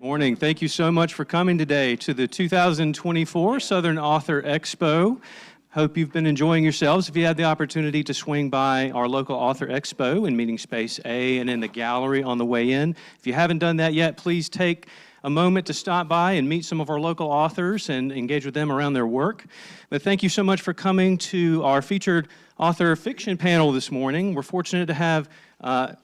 Morning. Thank you so much for coming today to the 2024 Southern Author Expo. Hope you've been enjoying yourselves. If you had the opportunity to swing by our local Author Expo in Meeting Space A and in the gallery on the way in, if you haven't done that yet, please take a moment to stop by and meet some of our local authors and engage with them around their work. But thank you so much for coming to our featured author fiction panel this morning. We're fortunate to have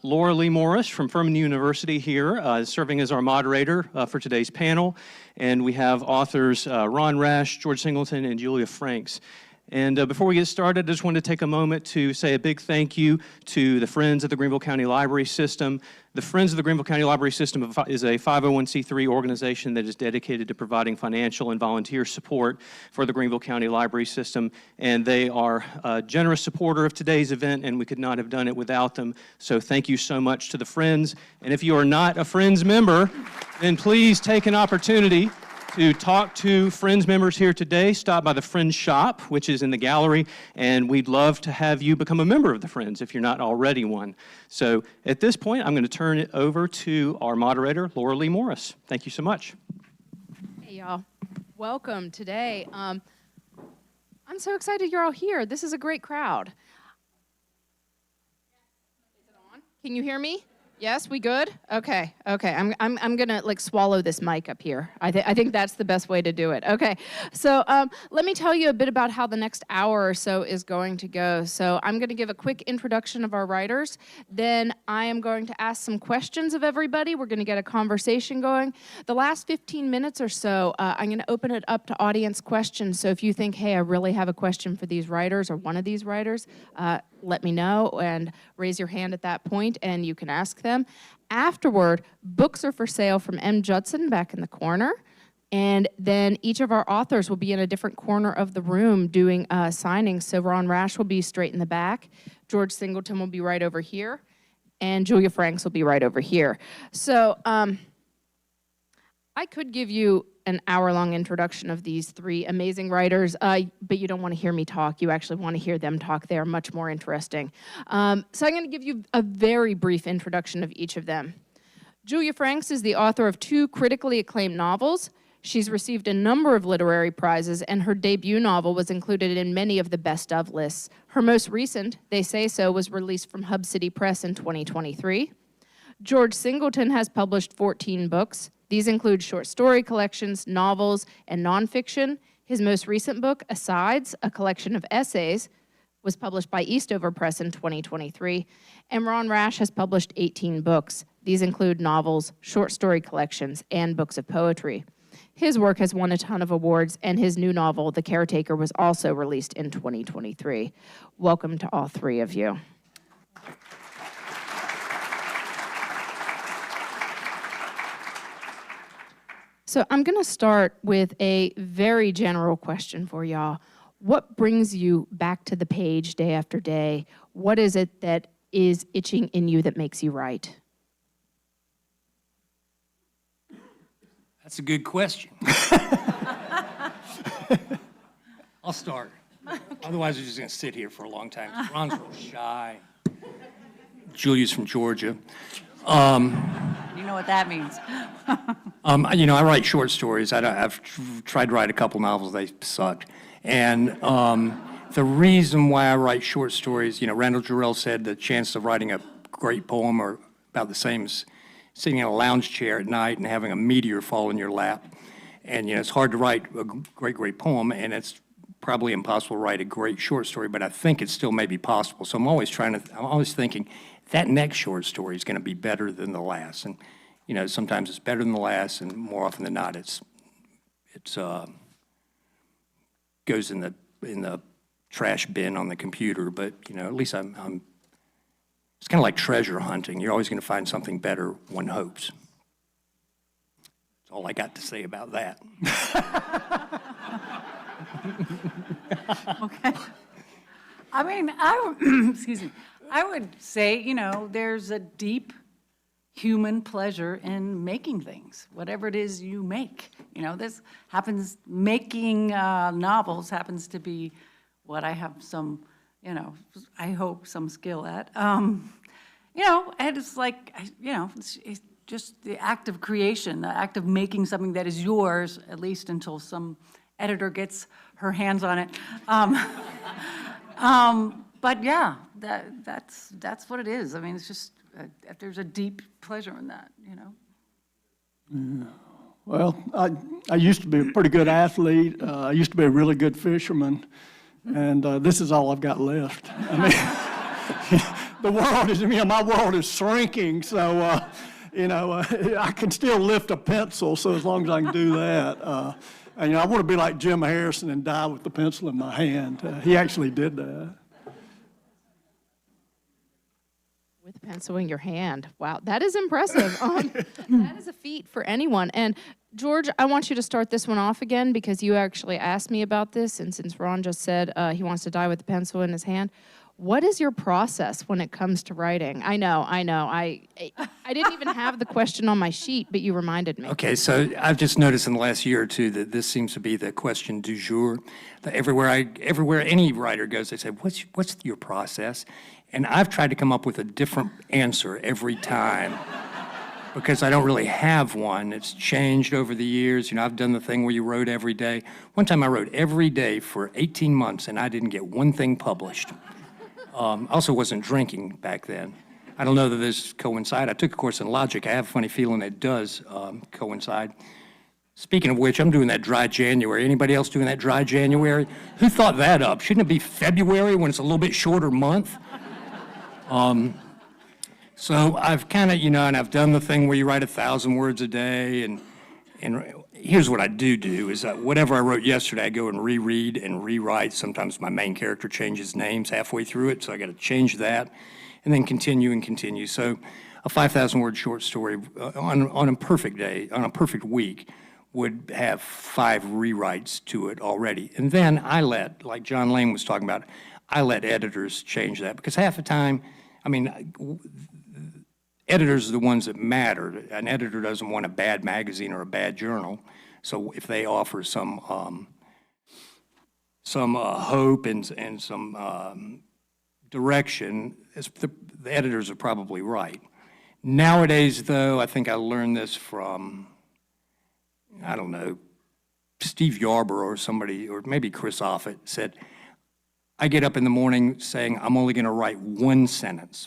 Laura Lee Morris from Furman University here serving as our moderator for today's panel. And we have authors Ron Rash, George Singleton, and Julia Franks. And before we get started, I just wanted to take a moment to say a big thank you to the Friends of the Greenville County Library System. The Friends of the Greenville County Library System is a 501c3 organization that is dedicated to providing financial and volunteer support for the Greenville County Library System. And they are a generous supporter of today's event, and we could not have done it without them. So thank you so much to the Friends. And if you are not a Friends member, then please take an opportunity to talk to Friends members here today. Stop by the Friends shop, which is in the gallery, and we'd love to have you become a member of the Friends if you're not already one. So at this point, I'm going to turn it over to our moderator, Laura Lee Morris. Thank you so much. Hey, y'all. Welcome today. I'm so excited you're all here. This is a great crowd. Is it on? Can you hear me? Yes, we good? Okay. I'm gonna swallow this mic up here. I think that's the best way to do it. Okay, so let me tell you a bit about how the next hour or so is going to go. So I'm gonna give a quick introduction of our writers. Then I am going to ask some questions of everybody. We're gonna get a conversation going. The last 15 minutes or so, I'm gonna open it up to audience questions. So if you think, hey, I really have a question for these writers or one of these writers, let me know and raise your hand at that point and you can ask them. Afterward, books are for sale from M. Judson back in the corner. And then each of our authors will be in a different corner of the room doing signings. So Ron Rash will be straight in the back. George Singleton will be right over here. And Julia Franks will be right over here. So I could give you an hour-long introduction of these three amazing writers, but you don't want to hear me talk. You actually want to hear them talk. They are much more interesting. So I'm going to give you a very brief introduction of each of them. Julia Franks is the author of 2 critically acclaimed novels. She's received a number of literary prizes, and her debut novel was included in many of the best of lists. Her most recent, They Say So, was released from Hub City Press in 2023. George Singleton has published 14 books. These include short story collections, novels, and nonfiction. His most recent book, Asides, a collection of essays, was published by Eastover Press in 2023. And Ron Rash has published 18 books. These include novels, short story collections, and books of poetry. His work has won a ton of awards, and his new novel, The Caretaker, was also released in 2023. Welcome to all three of you. So I'm going to start with a very general question for y'all. What brings you back to the page day after day? What is it that is itching in you that makes you write? That's a good question. I'll start. Okay. Otherwise, we're just going to sit here for a long time. Ron's real shy. Julia's from Georgia. You know what that means. I write short stories. I've tried to write a couple novels. They sucked. And the reason why I write short stories, Randall Jarrell said the chances of writing a great poem are about the same as sitting in a lounge chair at night and having a meteor fall in your lap. And, it's hard to write a great poem, and it's probably impossible to write a great short story, but I think it still may be possible. So I'm always thinking, that next short story is going to be better than the last. And, sometimes it's better than the last, and more often than not, it's goes in the trash bin on the computer. But, at least it's kind of like treasure hunting. You're always going to find something better, one hopes. That's all I got to say about that. Okay. Excuse me. I would say, there's a deep human pleasure in making things, whatever it is you make. This happens, making novels happens to be what I have some, I hope some skill at. And it's like, it's just the act of creation, the act of making something that is yours, at least until some editor gets her hands on it. But yeah, that's what it is. I mean, it's just, there's a deep pleasure in that, Well, I used to be a pretty good athlete. I used to be a really good fisherman, and this is all I've got left. I mean, the world is, my world is shrinking, so, I can still lift a pencil, so as long as I can do that. And, I want to be like Jim Harrison and die with the pencil in my hand. He actually did that. With a pencil in your hand. Wow, that is impressive. That is a feat for anyone. And George, I want you to start this one off again because you actually asked me about this, and since Ron just said he wants to die with a pencil in his hand, what is your process when it comes to writing? I know. I didn't even have the question on my sheet, but you reminded me. Okay, so I've just noticed in the last year or two that this seems to be the question du jour. That everywhere any writer goes, they say, "What's your process?" And I've tried to come up with a different answer every time because I don't really have one. It's changed over the years. I've done the thing where you wrote every day. One time I wrote every day for 18 months, and I didn't get one thing published. I also wasn't drinking back then. I don't know that this coincide. I took a course in logic. I have a funny feeling it does coincide. Speaking of which, I'm doing that dry January. Anybody else doing that dry January? Who thought that up? Shouldn't it be February when it's a little bit shorter month? So I've kind of, and I've done the thing where you write 1,000 words a day, and here's what I do is that whatever I wrote yesterday, I go and reread and rewrite. Sometimes my main character changes names halfway through it, so I got to change that, and then continue and continue. So a 5,000-word short story on a perfect day, on a perfect week, would have 5 rewrites to it already. And then like John Lane was talking about, I let editors change that, because half the time, editors are the ones that matter. An editor doesn't want a bad magazine or a bad journal. So if they offer some hope and some direction, the editors are probably right. Nowadays, though, I think I learned this from, I don't know, Steve Yarborough or somebody, or maybe Chris Offutt said, I get up in the morning saying I'm only going to write one sentence.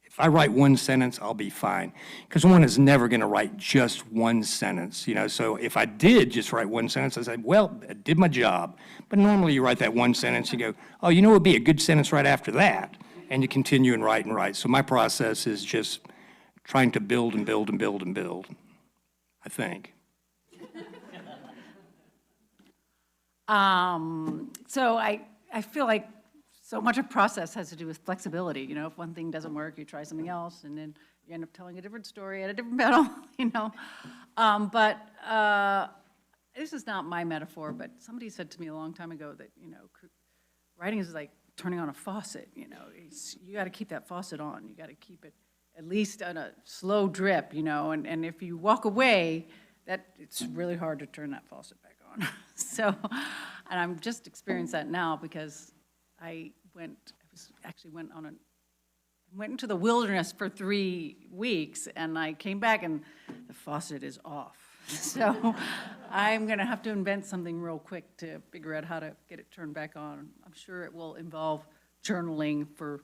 If I write one sentence, I'll be fine. Because one is never going to write just one sentence, So if I did just write one sentence, I said, well, I did my job. But normally you write that one sentence, you go, oh, it would be a good sentence right after that. And you continue and write and write. So my process is just trying to build and build and build and build, I think. So I feel like so much of process has to do with flexibility. If one thing doesn't work, you try something else, and then you end up telling a different story at a different panel, But this is not my metaphor, but somebody said to me a long time ago that, writing is like turning on a faucet, you got to keep that faucet on. You got to keep it at least on a slow drip, and if you walk away, it's really hard to turn that faucet back on. So, and I'm just experiencing that now because I went into the wilderness for 3 weeks, and I came back and the faucet is off. So I'm going to have to invent something real quick to figure out how to get it turned back on. I'm sure it will involve journaling for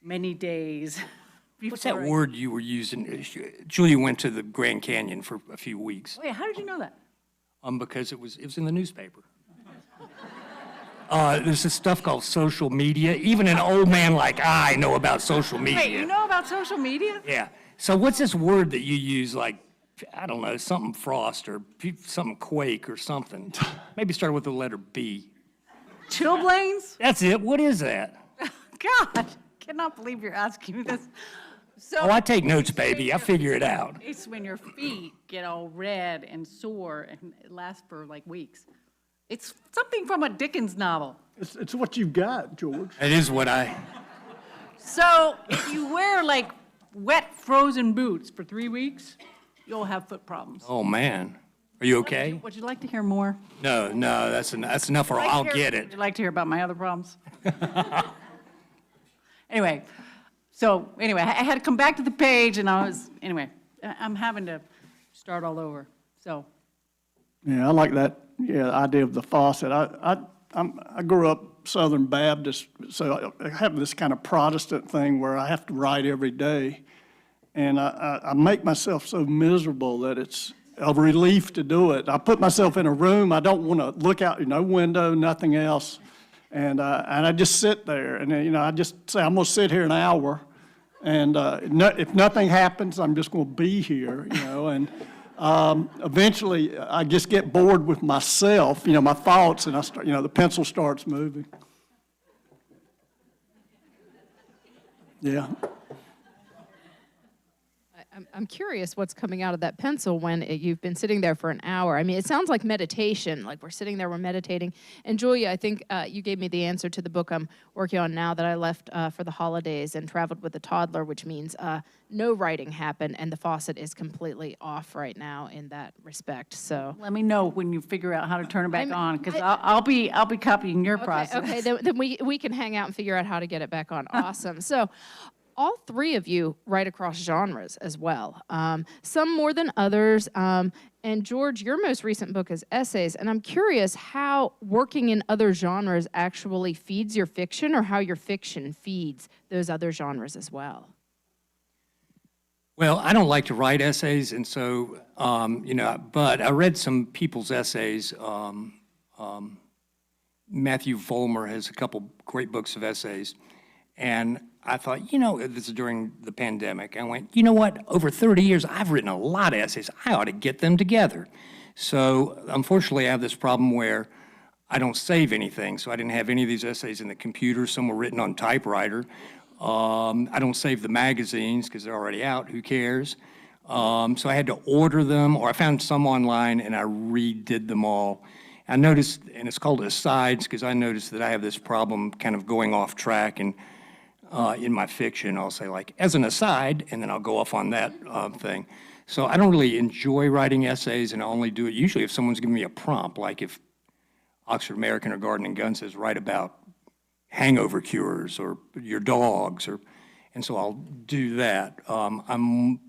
many days. What's that word you were using? Julia went to the Grand Canyon for a few weeks. Wait, how did you know that? Because it was in the newspaper. There's this stuff called social media. Even an old man like I know about social media. Wait, you know about social media? Yeah. So what's this word that you use, like, I don't know, something frost or something quake or something? Maybe start with the letter B. Chilblains? That's it. What is that? God, cannot believe you're asking me this. So Oh, I take notes, baby. I figure it out. It's when your feet get all red and sore, and it lasts for like weeks. It's something from a Dickens novel. It's what you've got, George. It is what I... So if you wear like wet, frozen boots for 3 weeks, you'll have foot problems. Oh, man. Are you okay? Would you like to hear more? No, that's enough, or I'll get Would it. you like to hear about my other problems? Anyway, I had to come back to the page, and I'm having to start all over, so. Yeah, I like that, idea of the faucet. I grew up Southern Baptist, so I have this kind of Protestant thing where I have to write every day. And I make myself so miserable that it's a relief to do it. I put myself in a room, I don't want to look out, no window, nothing else. And I just sit there, and then, I just say, I'm going to sit here an hour, and if nothing happens, I'm just going to be here, and eventually I just get bored with myself, my thoughts, and I start, the pencil starts moving. Yeah. I'm curious what's coming out of that pencil when you've been sitting there for an hour. I mean, it sounds like meditation, like we're sitting there, we're meditating. And Julia, I think you gave me the answer to the book I'm working on now that I left for the holidays and traveled with a toddler, which means no writing happened, and the faucet is completely off right now in that respect. So Let me know when you figure out how to turn it back on, because I'll be copying your process. Okay, then we can hang out and figure out how to get it back on. Awesome. So all three of you write across genres as well, some more than others. And George, your most recent book is essays, and I'm curious how working in other genres actually feeds your fiction, or how your fiction feeds those other genres as well. Well, I don't like to write essays, and so, but I read some people's essays. Matthew Vollmer has a couple great books of essays, and I thought, this is during the pandemic. I went, you know what? Over 30 years, I've written a lot of essays. I ought to get them together. So unfortunately, I have this problem where I don't save anything. So I didn't have any of these essays in the computer. Some were written on typewriter. I don't save the magazines because they're already out. Who cares? So I had to order them, or I found some online and I redid them all. I noticed, and it's called asides, because I noticed that I have this problem kind of going off track, and in my fiction, I'll say, like, as an aside, and then I'll go off on that thing. So I don't really enjoy writing essays, and I only do it usually if someone's giving me a prompt, like if Oxford American or Garden and Gun says, write about hangover cures or your dogs, and so I'll do that. I'm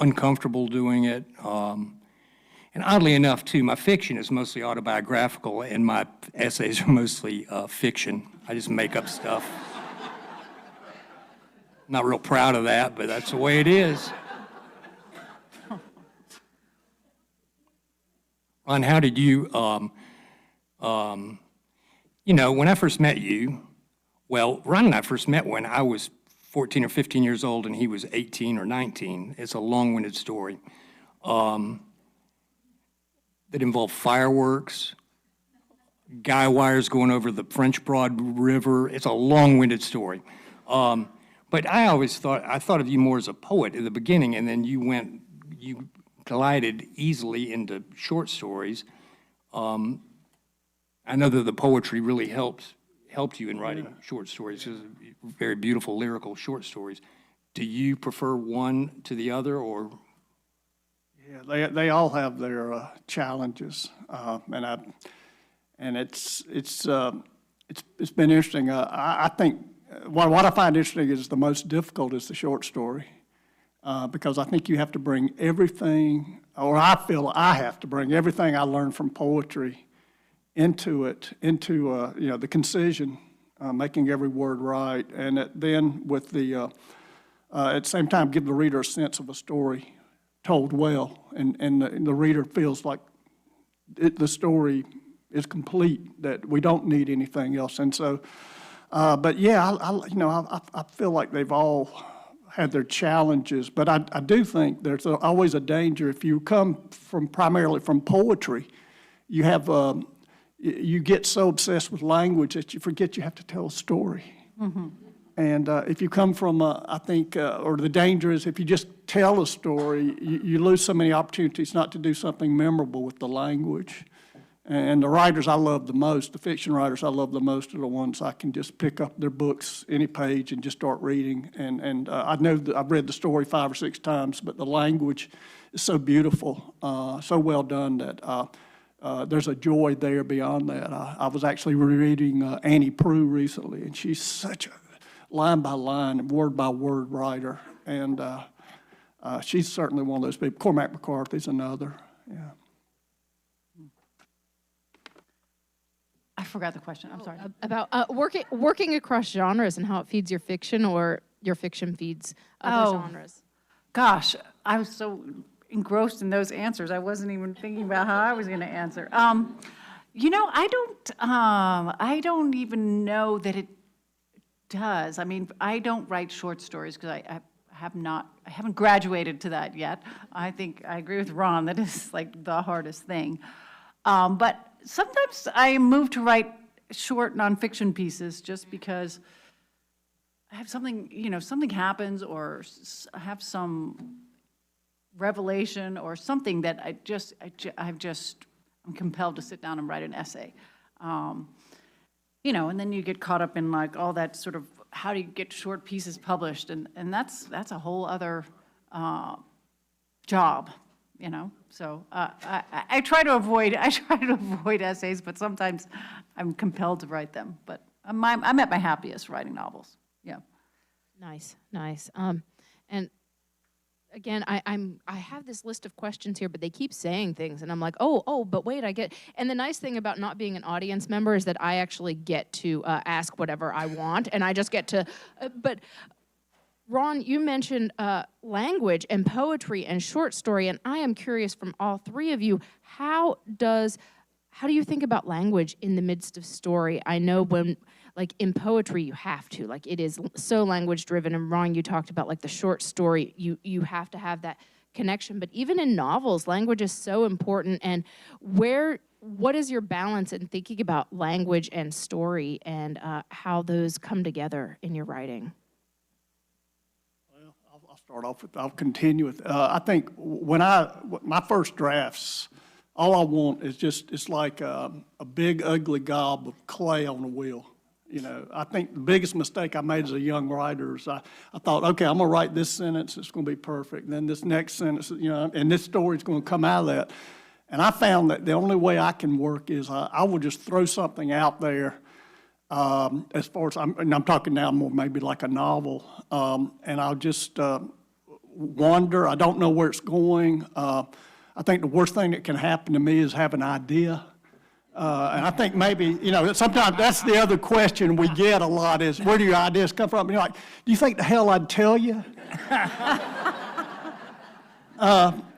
uncomfortable doing it. And oddly enough, too, my fiction is mostly autobiographical, and my essays are mostly fiction. I just make up stuff. Not real proud of that, but that's the way it is. Ron, how did you, when I first met you, well, Ron and I first met when I was 14 or 15 years old and he was 18 or 19. It's a long-winded story that involved fireworks, guy wires going over the French Broad River. It's a long-winded story. But I always thought of you more as a poet at the beginning, and then you glided easily into short stories. I know that the poetry really helped you in writing short stories, very beautiful lyrical short stories. Do you prefer one to the other, or? Yeah, they all have their challenges, and it's been interesting. I think. What I find interesting is the most difficult is the short story, because I think you have to bring everything, or I feel I have to bring everything I learned from poetry into the concision, making every word right, and then with the, at the same time, give the reader a sense of a story told well, and the reader feels like the story is complete, that we don't need anything else, and so. But yeah, I feel like they've all had their challenges, but I do think there's always a danger if you come primarily from poetry. You have you get so obsessed with language that you forget you have to tell a story. Mm-hmm. And if you come from, I think, or the danger is if you just tell a story, you lose so many opportunities not to do something memorable with the language. And the writers I love the most, the fiction writers I love the most, are the ones I can just pick up their books, any page, and just start reading. And I know that I've read the story 5 or 6 times, but the language is so beautiful, so well done that there's a joy there beyond that. I was actually reading Annie Proulx recently, and she's such a line by line and word by word writer. And she's certainly one of those people. Cormac McCarthy's another. Yeah. I forgot the question, I'm sorry. About working across genres and how it feeds your fiction or your fiction feeds other genres. Gosh, I was so engrossed in those answers, I wasn't even thinking about how I was going to answer. You know, I don't even know that it does. I mean, I don't write short stories because I haven't graduated to that yet. I think I agree with Ron that it's like the hardest thing. But sometimes I move to write short nonfiction pieces just because I have something, you know, something happens or I have some revelation or something that I'm compelled to sit down and write an essay. You know, and then you get caught up in like all that sort of, how do you get short pieces published? And that's a whole other job, you know? So I try to avoid essays, but sometimes I'm compelled to write them. But I'm at my happiest writing novels, yeah. Nice, nice. And again, I have this list of questions here, but they keep saying things, and I'm like, oh, but wait, and the nice thing about not being an audience member is that I actually get to ask whatever I want, and I just get to, but Ron, you mentioned language and poetry and short story, and I am curious from all three of you, how do you think about language in the midst of story? I know when, like in poetry, you have to, like it is so language driven, and Ron, you talked about like the short story, you have to have that connection, but even in novels, language is so important, and what is your balance in thinking about language and story and how those come together in your writing? I'll start off with, I'll continue with, I think my first drafts, all I want is just, it's like a big ugly gob of clay on a wheel. You know, I think the biggest mistake I made as a young writer is I thought, okay, I'm gonna write this sentence, it's gonna be perfect. And then this next sentence, you know, and this story's gonna come out of that. And I found that the only way I can work is I will just throw something out there. As far as I'm talking now more maybe like a novel, and I'll just wander. I don't know where it's going. I think the worst thing that can happen to me is have an idea. And I think maybe, you know, sometimes that's the other question we get a lot is, where do your ideas come from? And you're like, do you think the hell I'd tell you?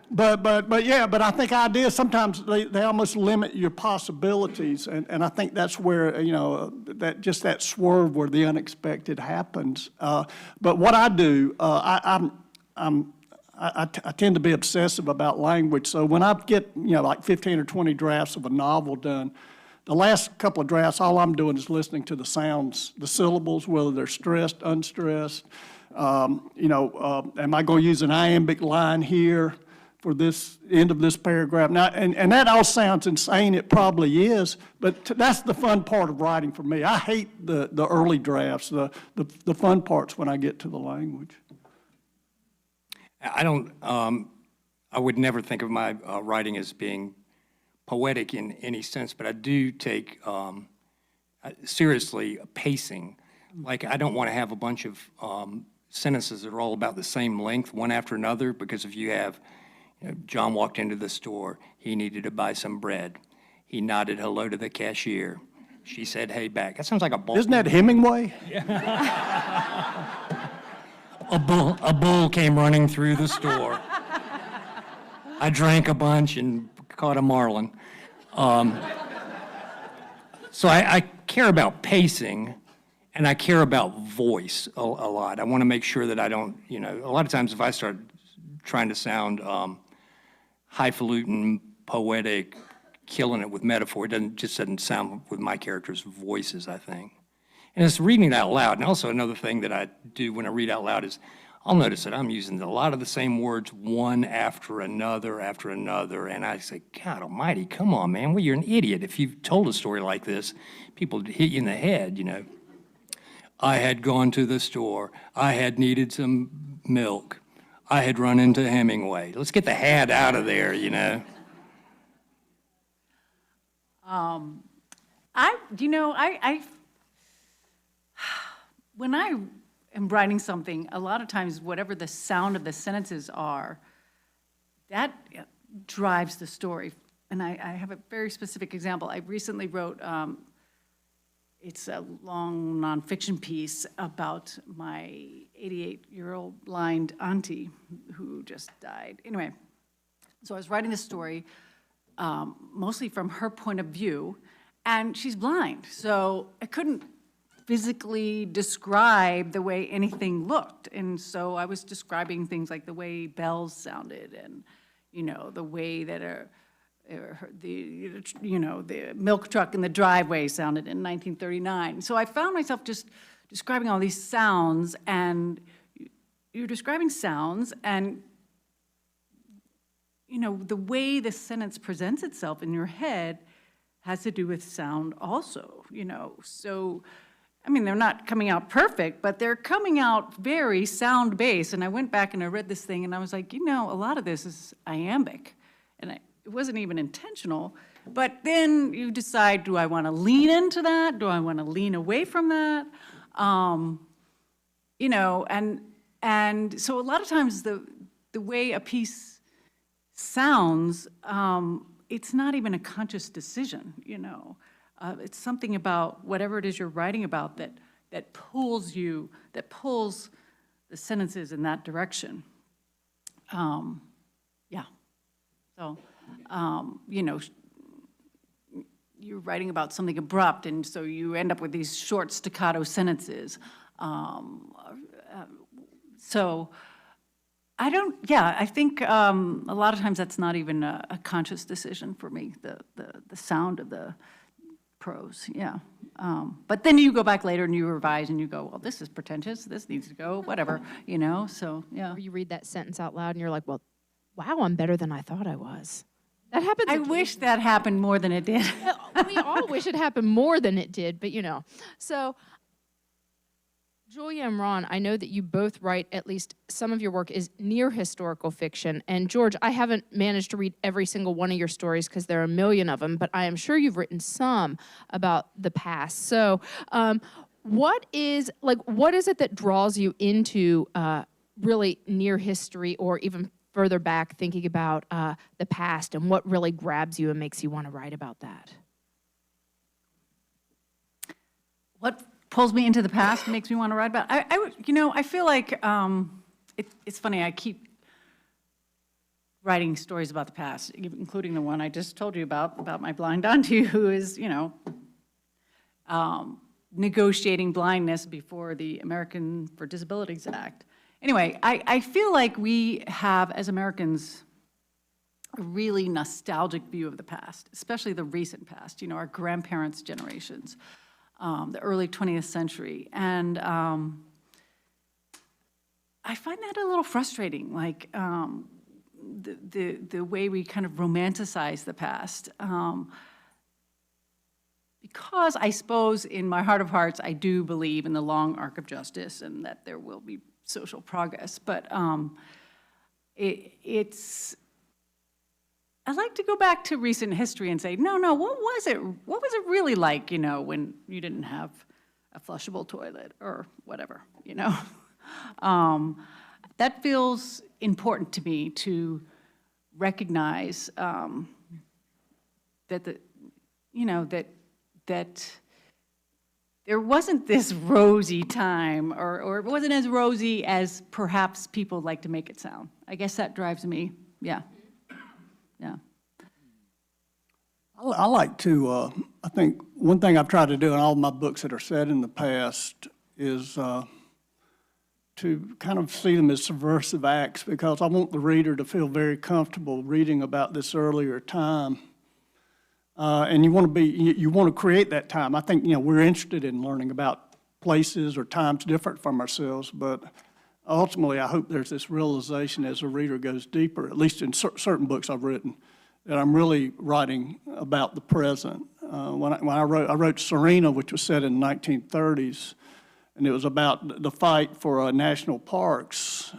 But I think ideas sometimes they almost limit your possibilities, and I think that's where, you know, that swerve where the unexpected happens. But what I do, I tend to be obsessive about language. So when I get, you know, like 15 or 20 drafts of a novel done, the last couple of drafts, all I'm doing is listening to the sounds, the syllables, whether they're stressed, unstressed. You know, am I going to use an iambic line here for this end of this paragraph? Now, and that all sounds insane. It probably is, but that's the fun part of writing for me. I hate the early drafts. The fun part's when I get to the language. I would never think of my writing as being poetic in any sense, but I do take seriously pacing. Like, I don't want to have a bunch of sentences that are all about the same length, one after another, because if you have, you know, John walked into the store, he needed to buy some bread. He nodded hello to the cashier. She said, hey, back. That sounds like a bull. Isn't that Hemingway? A bull came running through the store. I drank a bunch and caught a marlin. So I care about pacing, and I care about voice a lot. I want to make sure that I don't, you know, a lot of times if I start trying to sound highfalutin, poetic, killing it with metaphor, it just doesn't sound with my characters' voices, I think. And it's reading it out loud. And also another thing that I do when I read out loud is I'll notice that I'm using a lot of the same words one after another, and I say, God almighty, come on, man, well, you're an idiot. If you've told a story like this, people would hit you in the head, you know. I had gone to the store. I had needed some milk. I had run into Hemingway. Let's get the had out of there, you know. When I am writing something, a lot of times, whatever the sound of the sentences are, that drives the story. And I have a very specific example. I recently wrote, it's a long nonfiction piece about my 88-year-old blind auntie who just died. Anyway, so I was writing this story mostly from her point of view, and she's blind, so I couldn't physically describe the way anything looked. And so I was describing things like the way bells sounded and, you know, the way that the milk truck in the driveway sounded in 1939. So I found myself just describing all these sounds, and you're describing sounds, and you know, the way the sentence presents itself in your head has to do with sound also, you know. So, I mean, they're not coming out perfect, but they're coming out very sound-based. And I went back and I read this thing, and I was like, you know, a lot of this is iambic. And it wasn't even intentional. But then you decide, do I want to lean into that? Do I want to lean away from that? You know, and so a lot of times the way a piece sounds, it's not even a conscious decision, you know. It's something about whatever it is you're writing about that pulls you, that pulls the sentences in that direction. Yeah. So, you know, you're writing about something abrupt, and so you end up with these short staccato sentences. So, I think a lot of times that's not even a conscious decision for me, the sound of the prose, yeah. But then you go back later and you revise and you go, well, this is pretentious, this needs to go, whatever, you know, so, yeah. Or you read that sentence out loud and you're like, well, wow, I'm better than I thought I was. That happens. I wish that happened more than it did. We all wish it happened more than it did, but you know. So, Julia and Ron, I know that you both write, at least some of your work is near historical fiction. And George, I haven't managed to read every single one of your stories because there are a million of them, but I am sure you've written some about the past. So what is it that draws you into really near history, or even further back thinking about the past, and what really grabs you and makes you want to write about that? What pulls me into the past and makes me want to write about it? You know, I feel like it's funny, I keep writing stories about the past, including the one I just told you about my blind auntie who is, you know, negotiating blindness before the American for Disabilities Act. Anyway, I feel like we have, as Americans, a really nostalgic view of the past, especially the recent past, you know, our grandparents' generations. The early 20th century. And I find that a little frustrating, like the way we kind of romanticize the past. Because I suppose in my heart of hearts, I do believe in the long arc of justice and that there will be social progress. But I like to go back to recent history and say, no, what was it really like, you know, when you didn't have a flushable toilet or whatever, you know? That feels important to me, to recognize that there wasn't this rosy time, or it wasn't as rosy as perhaps people like to make it sound. I guess that drives me, yeah. Yeah. I like to, I think one thing I've tried to do in all my books that are set in the past is to kind of see them as subversive acts, because I want the reader to feel very comfortable reading about this earlier time. And you want to create that time. I think, you know, we're interested in learning about places or times different from ourselves, but ultimately, I hope there's this realization as a reader goes deeper, at least in certain books I've written, that I'm really writing about the present. When I wrote Serena, which was set in the 1930s, and it was about the fight for national parks,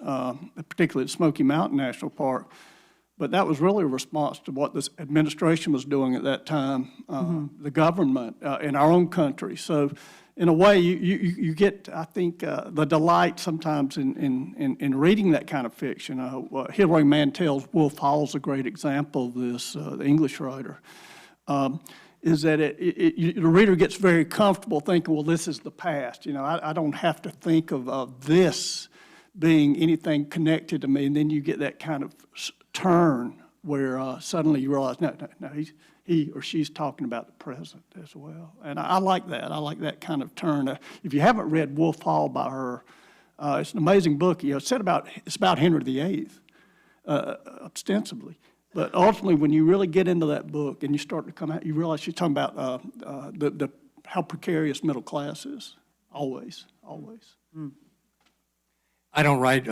particularly the Smoky Mountain National Park. But that was really a response to what this administration was doing at that time, the government in our own country. So in a way, you get, I think, the delight sometimes in reading that kind of fiction. Hilary Mantel's Wolf Hall is a great example of this, the English writer, is that the reader gets very comfortable thinking, well, this is the past. You know, I don't have to think of this being anything connected to me. And then you get that kind of turn where suddenly you realize, no, he or she's talking about the present as well. And I like that. I like that kind of turn. If you haven't read Wolf Hall by her, it's an amazing book. You know, it's about Henry VIII, ostensibly. But ultimately, when you really get into that book and you start to come out, you realize she's talking about how precarious middle class is, always. I don't write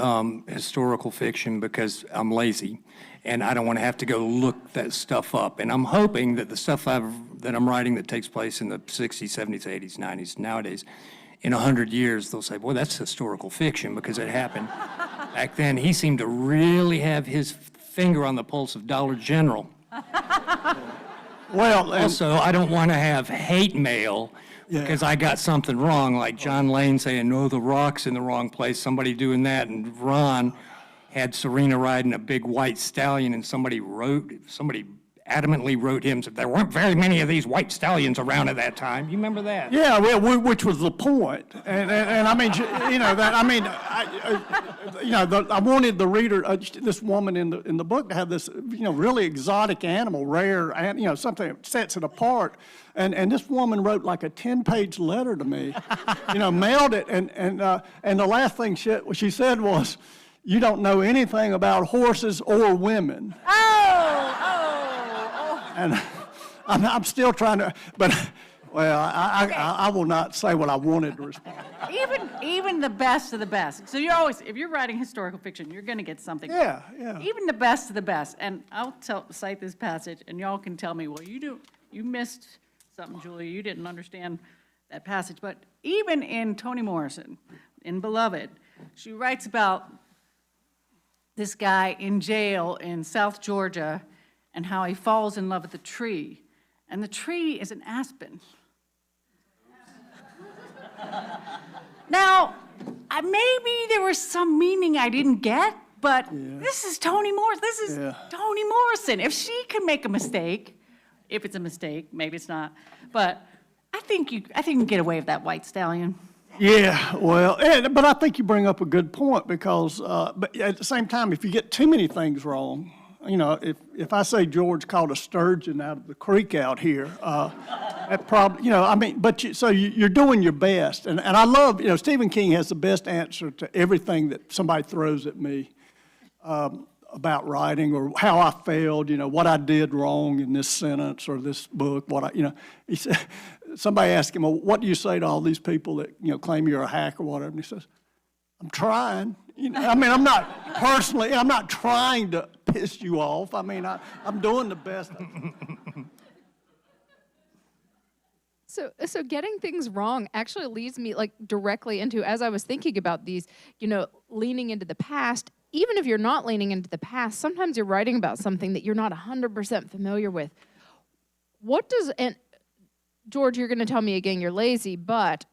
historical fiction because I'm lazy, and I don't want to have to go look that stuff up. And I'm hoping that the stuff that I'm writing that takes place in the 60s, 70s, 80s, 90s, nowadays, in 100 years, they'll say, boy, that's historical fiction because it happened back then. He seemed to really have his finger on the pulse of Dollar General. Well, and Also, I don't want to have hate mail because I got something wrong, like John Lane saying, no, the rock's in the wrong place, somebody doing that, and Ron had Serena riding a big white stallion, and somebody adamantly wrote him, said there weren't very many of these white stallions around at that time. You remember that? yeah, well, which was the point. And I mean, you know, that, I mean, I wanted the reader, this woman in the book to have this, you know, really exotic animal, rare, and, you know, something that sets it apart. And this woman wrote like a 10-page letter to me, you know, mailed it, and the last thing she said was, you don't know anything about horses or women. And I'm still trying to, but, well, I will not say what I wanted to respond. Even the best of the best. So you're always, if you're writing historical fiction, you're going to get something. Yeah. Even the best of the best. And I'll cite this passage, and y'all can tell me, well, you missed something, Julia. You didn't understand that passage. But even in Toni Morrison, in Beloved, she writes about this guy in jail in South Georgia and how he falls in love with a tree. And the tree is an aspen. Now, maybe there was some meaning I didn't get, but this is Toni Morrison. This is Toni Morrison. If she can make a mistake, if it's a mistake, maybe it's not, but I think you can get away with that white stallion. Yeah, well, but I think you bring up a good point because, but at the same time, if you get too many things wrong, you know, if I say George caught a sturgeon out of the creek out here, that probably, you know, I mean, but you're doing your best. And I love, you know, Stephen King has the best answer to everything that somebody throws at me about writing or how I failed, you know, what I did wrong in this sentence or this book, you know, he said, somebody asked him, well, what do you say to all these people that, you know, claim you're a hack or whatever? And he says, I'm trying. You know, I mean, I'm not trying to piss you off. I mean, I'm doing the best. So getting things wrong actually leads me like directly into, as I was thinking about these, you know, leaning into the past. Even if you're not leaning into the past, sometimes you're writing about something that you're not 100% familiar with. And George, you're going to tell me again you're lazy, but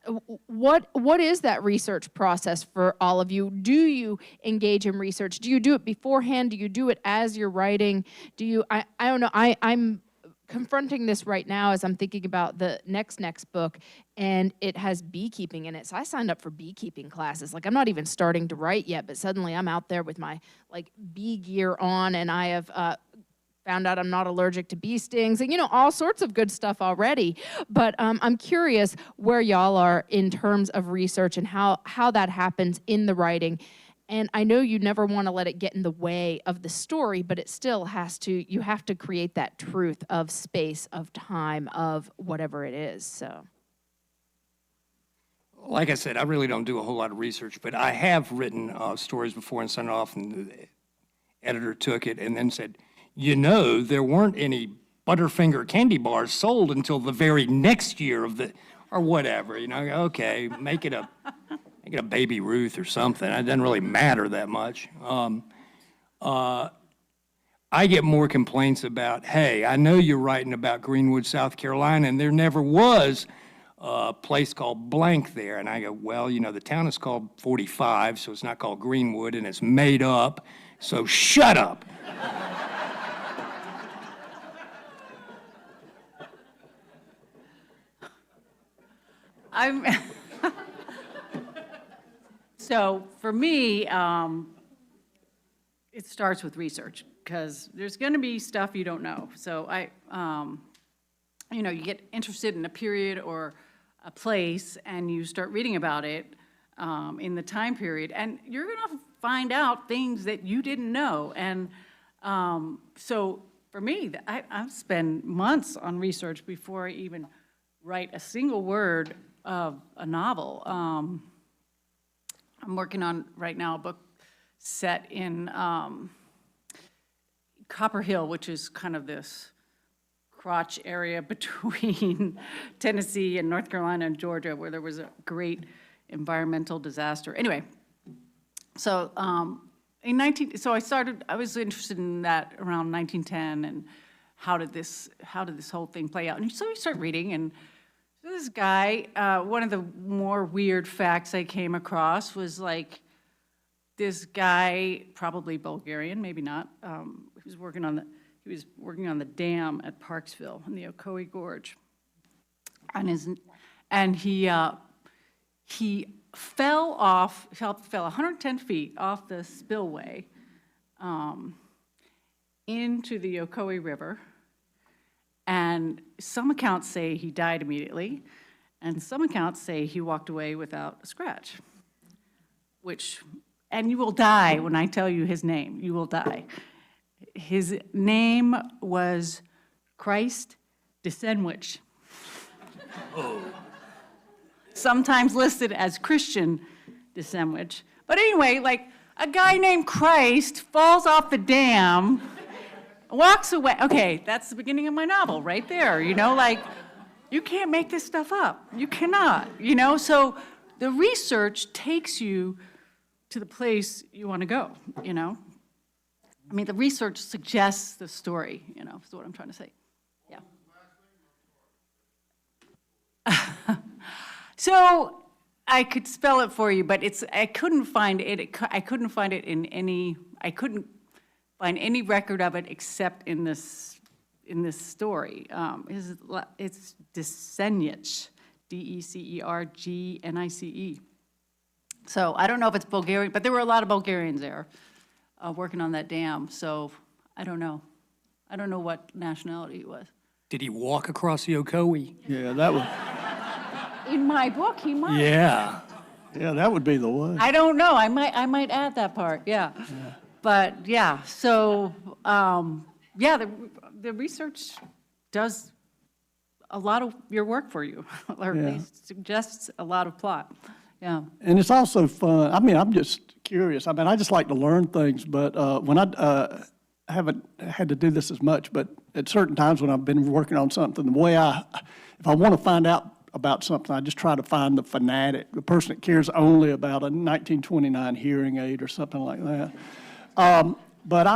what is that research process for all of you? Do you engage in research? Do you do it beforehand? Do you do it as you're writing? I don't know. I'm confronting this right now as I'm thinking about the next book, and it has beekeeping in it. So I signed up for beekeeping classes. Like, I'm not even starting to write yet, but suddenly I'm out there with my like bee gear on, and I have found out I'm not allergic to bee stings, and, you know, all sorts of good stuff already. But I'm curious where y'all are in terms of research and how that happens in the writing. And I know you never want to let it get in the way of the story, but it still you have to create that truth of space, of time, of whatever it is, so. like I said, I really don't do a whole lot of research, but I have written stories before and sent it off, and the editor took it and then said, you know, there weren't any Butterfinger candy bars sold until the very next year of the, or whatever, you know, okay, make it a Baby Ruth or something. It doesn't really matter that much. I get more complaints about, hey, I know you're writing about Greenwood, South Carolina, and there never was a place called blank there. And I go, well, you know, the town is called 45, so it's not called Greenwood, and it's made up, so shut up. I'm, so for me, it starts with research, because there's going to be stuff you don't know. So you know, you get interested in a period or a place, and you start reading about it in the time period, and you're going to find out things that you didn't know. And so for me, I've spent months on research before I even write a single word of a novel. I'm working on, right now, a book set in Copper Hill, which is kind of this crotch area between Tennessee and North Carolina and Georgia, where there was a great environmental disaster. Anyway, so I was interested in that around 1910, and how did this whole thing play out? And so you start reading, and this guy, one of the more weird facts I came across was like, this guy, probably Bulgarian, maybe not, he was working on the dam at Parksville in the Ocoee Gorge, and he fell 110 feet off the spillway into the Ocoee River. And some accounts say he died immediately, and some accounts say he walked away without a scratch, and you will die when I tell you his name. You will die. His name was Christ DeSenwich. Sometimes listed as Christian DeSenwich. But anyway, like, a guy named Christ falls off the dam, walks away. Okay, that's the beginning of my novel right there, you know, like, you can't make this stuff up. You cannot, you know? So the research takes you to the place you want to go, you know? I mean, the research suggests the story, you know, is what I'm trying to say. Yeah. So I could spell it for you, but I couldn't find any record of it except in this story. It's DeSenich, DeCergnice. So I don't know if it's Bulgarian, but there were a lot of Bulgarians there working on that dam. So I don't know. I don't know what nationality he was. Did he walk across the Ocoee? Yeah, that would, In my book, he might. Yeah. yeah, that would be the one. I don't know. I might add that part. Yeah. But yeah. So yeah, the research does a lot of your work for you, or at Yeah. least suggests a lot of plot. Yeah. And it's also fun. I mean, I'm just curious. I mean, I just like to learn things, but when I haven't had to do this as much, but at certain times when I've been working on something, the way if I want to find out about something, I just try to find the fanatic, the person that cares only about a 1929 hearing aid or something like that. But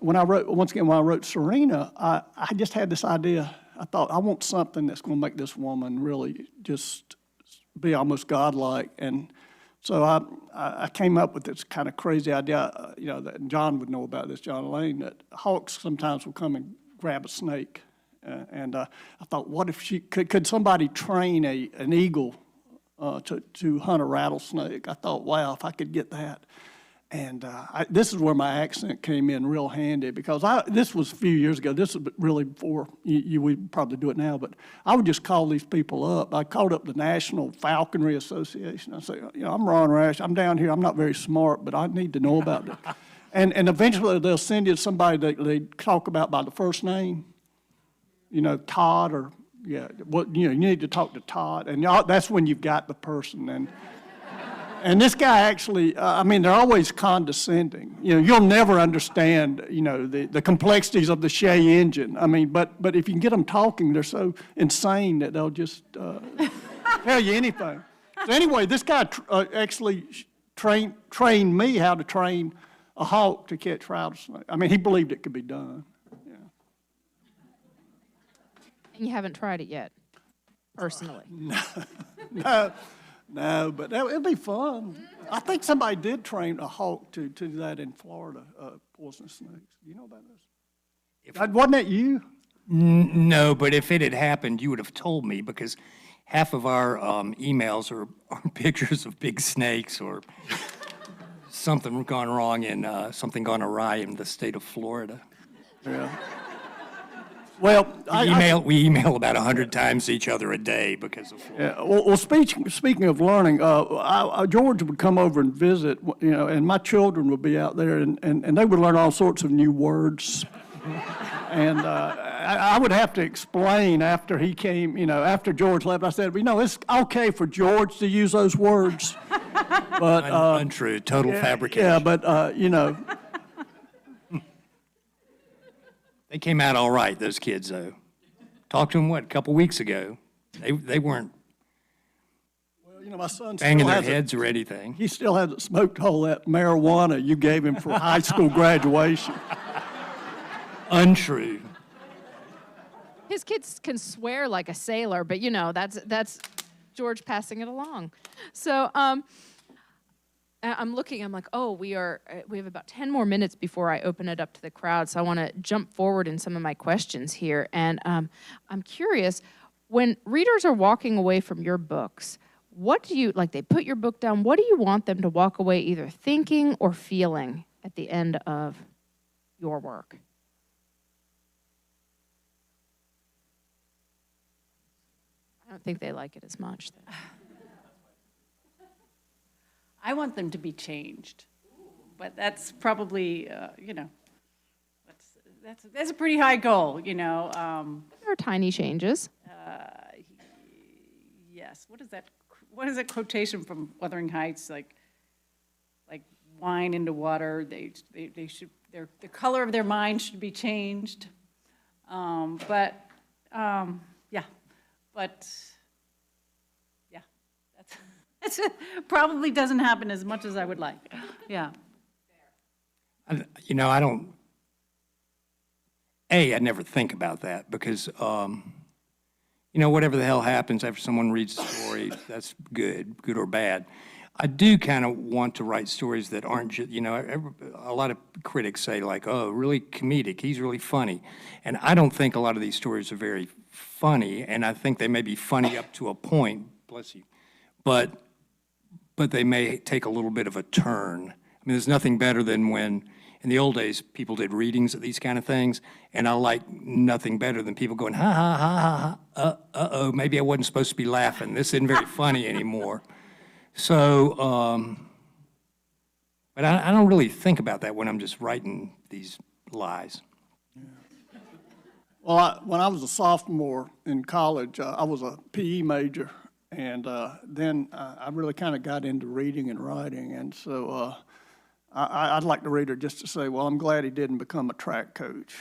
when I wrote Serena, I just had this idea. I thought, I want something that's going to make this woman really just be almost godlike. And so I came up with this kind of crazy idea, you know, that John would know about this, John Lane, that hawks sometimes will come and grab a snake. And I thought, what if could somebody train an eagle to hunt a rattlesnake? I thought, wow, if I could get that. And this is where my accent came in real handy, because this was a few years ago. This was really before we probably do it now, but I would just call these people up. I called up the National Falconry Association. I said, you know, I'm Ron Rash. I'm down here. I'm not very smart, but I need to know about it. And eventually they'll send you somebody that they talk about by the first name, you know, Todd or Yeah, well, you need to talk to Todd, and that's when you've got the person. And this guy actually, I mean, they're always condescending. You'll never understand, the complexities of the Shea engine. I mean, but if you can get them talking, they're so insane that they'll just tell you anything. So anyway, this guy actually trained me how to train a hawk to catch rattlesnake. I mean, he believed it could be done. And you haven't tried it yet, personally. No, but it'd be fun. I think somebody did train a hawk to do that in Florida, poisonous snakes. Do you know about this? Wasn't that you? No, but if it had happened, you would have told me, because half of our emails are pictures of big snakes or something gone wrong something gone awry in the state of Florida. Yeah. Well, We email about 100 times each other a day because of Florida. yeah, well, speaking of learning, George would come over and visit, and my children would be out there, and they would learn all sorts of new words. And I would have to explain after he came, after George left. I said, it's okay for George to use those words, but Untrue, total fabrication. yeah, but They came out all right, those kids, though. Talked to them, a couple weeks ago. They weren't my son banging still their hasn't, heads or anything. he still hasn't smoked all that marijuana you gave him for high school graduation. Untrue. His kids can swear like a sailor, but that's George passing it along. So I'm looking, I'm like, oh, we have about 10 more minutes before I open it up to the crowd, so I want to jump forward in some of my questions here. And I'm curious, when readers are walking away from your books, what do you, they put your book down, what do you want them to walk away either thinking or feeling at the end of your work? I don't think they like it as much. I want them to be changed, but that's probably, that's a pretty high goal, There are tiny changes. Yes. What is that quotation from Wuthering Heights? Like wine into water. They should. The color of their mind should be changed. Yeah. But yeah, that's probably doesn't happen as much as I would like. Yeah. I never think about that because, whatever the hell happens after someone reads a story, that's good or bad. I do kind of want to write stories that aren't just, a lot of critics say oh, really comedic, he's really funny. And I don't think a lot of these stories are very funny, and I think they may be funny up to a point, bless you, but they may take a little bit of a turn. I mean, there's nothing better than when, in the old days, people did readings of these kind of things, and I like nothing better than people going, ha, ha, ha, ha, uh-oh, maybe I wasn't supposed to be laughing. This isn't very funny anymore. So, but I don't really think about that when I'm just writing these lies. Well, when I was a sophomore in college, I was a PE major, and then I really kind of got into reading and writing, and so I'd like the reader just to say, well, I'm glad he didn't become a track coach.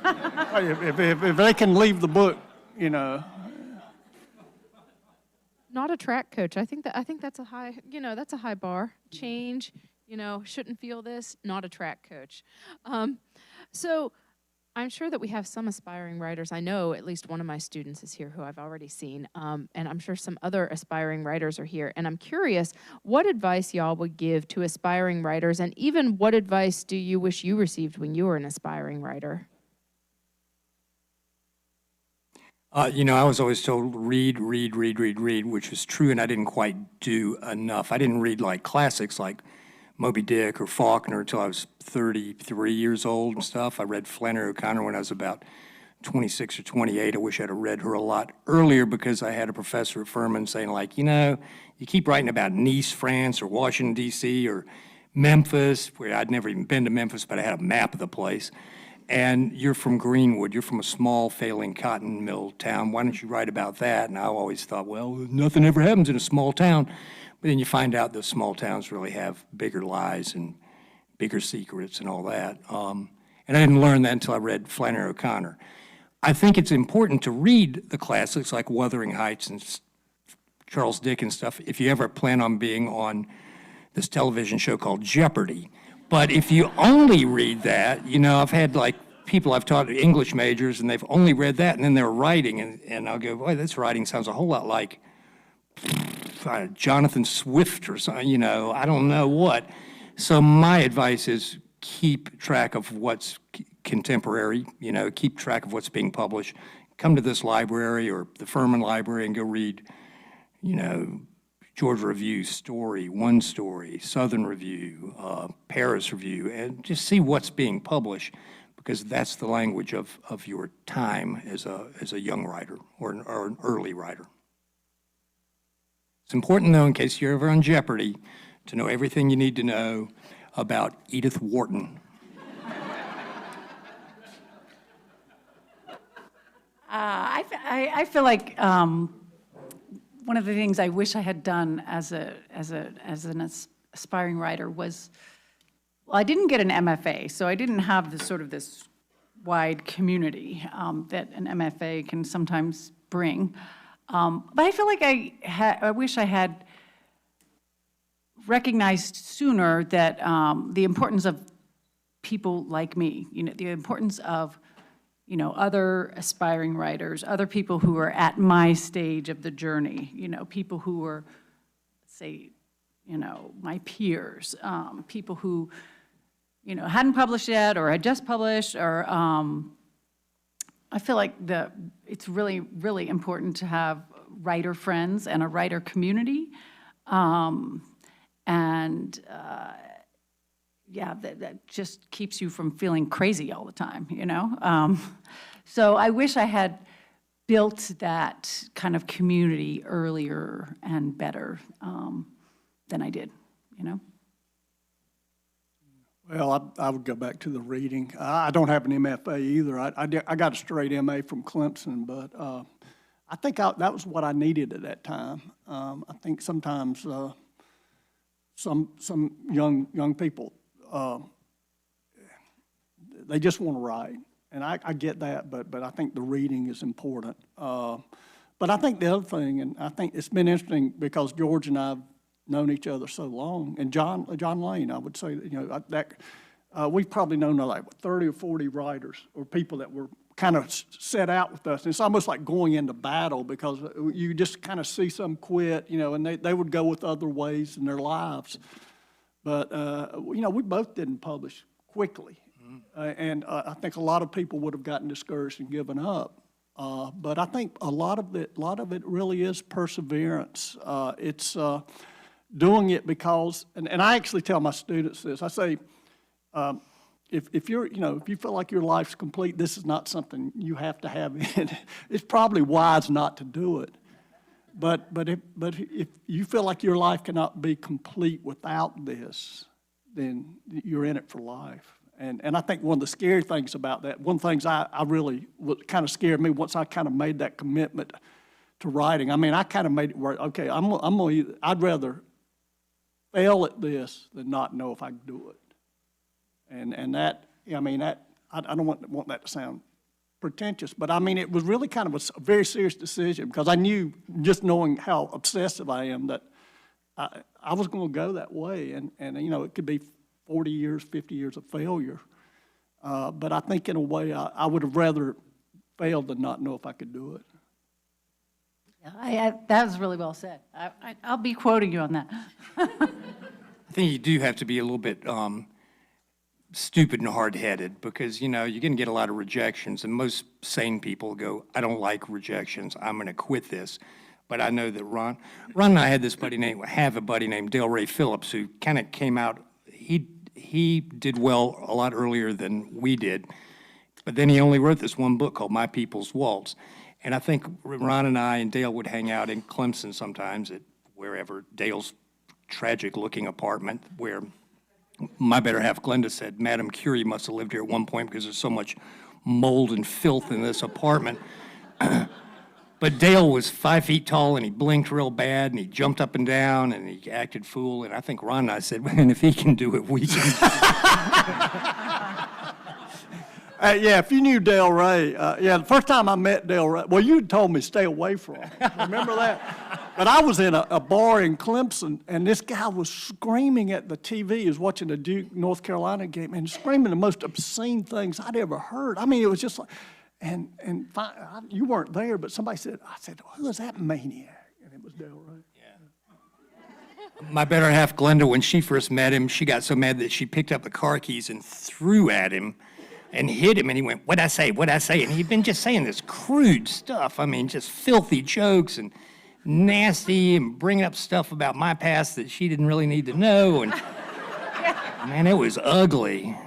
if they can leave the book, Not a track coach. I think that's a high, that's a high bar. Change, shouldn't feel this. Not a track coach. So I'm sure that we have some aspiring writers. I know at least one of my students is here who I've already seen, and I'm sure some other aspiring writers are here. And I'm curious what advice y'all would give to aspiring writers, and even what advice do you wish you received when you were an aspiring writer? I was always told read, which was true, and I didn't quite do enough. I didn't read classics like Moby Dick or Faulkner until I was 33 years old and stuff. I read Flannery O'Connor when I was about 26 or 28. I wish I'd have read her a lot earlier because I had a professor at Furman saying you keep writing about Nice, France, or Washington, D.C., or Memphis, where I'd never even been to Memphis, but I had a map of the place. and you're from Greenwood, you're from a small failing cotton mill town, why don't you write about that? And I always thought, well, nothing ever happens in a small town. But then you find out that small towns really have bigger lies and bigger secrets and all that. And I didn't learn that until I read Flannery O'Connor. I think it's important to read the classics like Wuthering Heights and Charles Dickens stuff if you ever plan on being on this television show called Jeopardy! But if you only read that, you know, I've had like people I've taught English majors and they've only read that and then they're writing and I'll go, boy, this writing sounds a whole lot like Jonathan Swift or something, you know, I don't know what. So my advice is keep track of what's contemporary, you know, keep track of what's being published. Come to this library or the Furman Library and go read, you know, Georgia Review story, One Story, Southern Review, Paris Review, and just see what's being published because that's the language of your time as a young writer or an early writer. It's important, though, in case you're ever on Jeopardy, to know everything you need to know about Edith Wharton. I feel like one of the things I wish I had done as an aspiring writer was, well, I didn't get an MFA, so I didn't have this wide community that an MFA can sometimes bring. But I feel like I wish I had recognized sooner that the importance of people like me, you know, the importance of, you know, other aspiring writers, other people who are at my stage of the journey, you know, people who are, say, you know, my peers, people who, you know, hadn't published yet or had just published, or I feel like it's really, really important to have writer friends and a writer community. Yeah, that just keeps you from feeling crazy all the time, you know? So I wish I had built that kind of community earlier and better than I did, you know? Well, I would go back to the reading. I don't have an MFA either. I got a straight MA from Clemson, but I think that was what I needed at that time. I think sometimes some young people, they just want to write, and I get that, but I think the reading is important. But I think the other thing, and I think it's been interesting because George and I have known each other so long, and John Lane, I would say, that, you know, that we've probably known like 30 or 40 writers or people that were kind of set out with us. And it's almost like going into battle because you just kind of see some quit, you know, and they would go with other ways in their lives. But, you know, we both didn't publish quickly. And I think a lot of people would have gotten discouraged and given up. But I think a lot of it really is perseverance. It's doing it because, and I actually tell my students this, I say, if you're, you know, if you feel like your life's complete, this is not something you have to have in. It's probably wise not to do it. But if you feel like your life cannot be complete without this, then you're in it for life. And I think one of the scary things about that, one of the things I really kind of scared me once I kind of made that commitment to writing. I mean, I kind of made it work. Okay, I'd rather fail at this than not know if I can do it. And that, I mean, that I don't want that to sound pretentious, but I mean, it was really kind of a very serious decision because I knew, just knowing how obsessive I am, that I was going to go that way. And you know, it could be 40 years, 50 years of failure. But I think in a way, I would have rather failed than not know if I could do it. Yeah, that was really well said. I'll be quoting you on that. I think you do have to be a little bit stupid and hard-headed because, you know, you're going to get a lot of rejections, and most sane people go, I don't like rejections, I'm going to quit this. But I know that Ron and I have a buddy named Dale Ray Phillips who kind of came out, he did well a lot earlier than we did, but then he only wrote this one book called My People's Waltz. And I think Ron and I and Dale would hang out in Clemson sometimes at wherever, Dale's tragic-looking apartment where my better half, Glenda, said Madame Curie must have lived here at one point because there's so much mold and filth in this apartment. But Dale was 5 feet tall, and he blinked real bad, and he jumped up and down, and he acted fool. And I think Ron and I said, "Man, if he can do it, we can." Yeah, if you knew Del Rey, yeah, the first time I met Del Rey, well, you told me stay away from him. Remember that? But I was in a bar in Clemson, and this guy was screaming at the TV. He was watching a Duke, North Carolina game, and screaming the most obscene things I'd ever heard. I mean, it was just like, you weren't there, but somebody said, I said, who is that maniac? And it was Del Rey. My better half, Glenda, when she first met him, she got so mad that she picked up the car keys and threw at him and hit him, and he went, "What'd I say? What'd I say?" And he'd been just saying this crude stuff. I mean, just filthy jokes and nasty, and bringing up stuff about my past that she didn't really need to know. And man, it was ugly.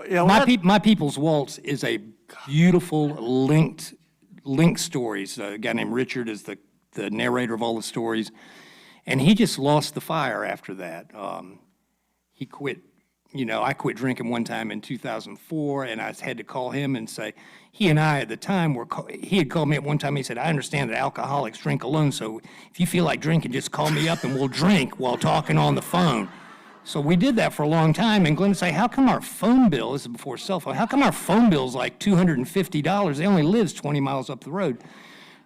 Yeah, My People's Waltz is a beautiful linked stories. A guy named Richard is the narrator of all the stories, and he just lost the fire after that. He quit. You know, I quit drinking one time in 2004, and I had to call him and say, he and I at the time he had called me at one time. He said, "I understand that alcoholics drink alone, so if you feel like drinking, just call me up and we'll drink while talking on the phone." So we did that for a long time, and Glenn said, "How come our phone bill," this is before cell phone, "how come our phone bill's like $250? They only lives 20 miles up the road."